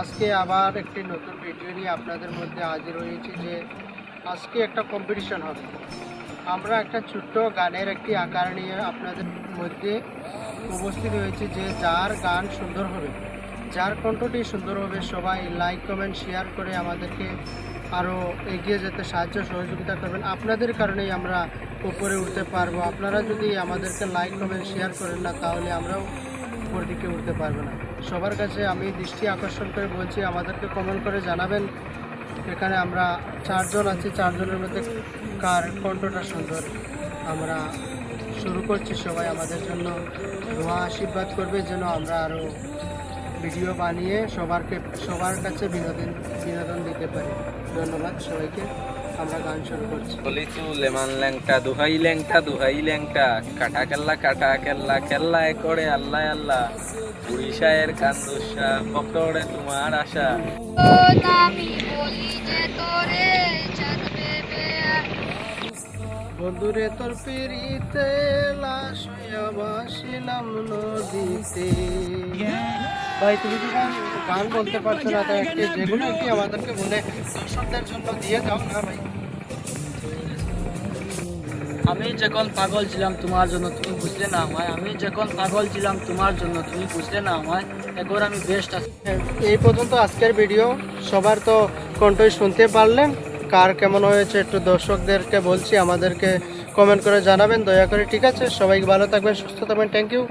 আজকে আবার একটি নতুন ভিডিও নিয়ে আপনাদের মধ্যে হাজির হয়েছি যে আজকে একটা কম্পিটিশন হবে। আমরা একটা ছোট্ট গানের একটি আকার নিয়ে আপনাদের মধ্যে উপস্থিত হয়েছি যে যার গান সুন্দর হবে, যার কণ্ঠটি সুন্দর হবে, সবাই লাইক কমেন্ট শেয়ার করে আমাদেরকে আরও এগিয়ে যেতে সাহায্য সহযোগিতা করবেন। আপনাদের কারণেই আমরা উপরে উঠতে পারবো। আপনারা যদি আমাদেরকে লাইক কমেন্ট শেয়ার করেন না, তাহলে আমরাও উপর দিকে উঠতে পারবো না। সবার কাছে আমি দৃষ্টি আকর্ষণ করে বলছি, আমাদেরকে কমেন্ট করে জানাবেন। এখানে আমরা চারজন আছি, চারজনের মধ্যে কার কণ্ঠটা সুন্দর। আমরা শুরু করছি, সবাই আমাদের জন্য দোয়া আশীর্বাদ করবে যেন আমরা আরও ভিডিও বানিয়ে সবার কাছে বিনোদন দিতে পারি। ধন্যবাদ সবাইকে। আমরা গান শুরু করছি। বলি লেমান ল্যাংটা দুহাই ল্যাংটা কাটা কেল্লা কেল্লায় করে আল্লাহ আল্লাহ উড়িষ্যায়ের কান্দুসা পকড়ে তোমার আশা। বন্ধুরে তোর পিড়িতে লাশ হইয়া ভাসিলাম নদীতে। ভাই তুমি কি গান বলতে পারছো না, তাই একটি যেগুলো একটি আমাদেরকে বলে দর্শকদের জন্য দিয়ে যাও না ভাই। আমি যখন পাগল ছিলাম তোমার জন্য তুমি বুঝলে না আমায়, আমি যখন পাগল ছিলাম তোমার জন্য তুমি বুঝলে না আমায়, একবার আমি বেস্ট আছি। এই পর্যন্ত আজকের ভিডিও। সবার তো কণ্ঠই শুনতে পারলেন, কার কেমন হয়েছে একটু দর্শকদেরকে বলছি আমাদেরকে কমেন্ট করে জানাবেন দয়া করে। ঠিক আছে, সবাই ভালো থাকবেন, সুস্থ থাকবেন। Thank you.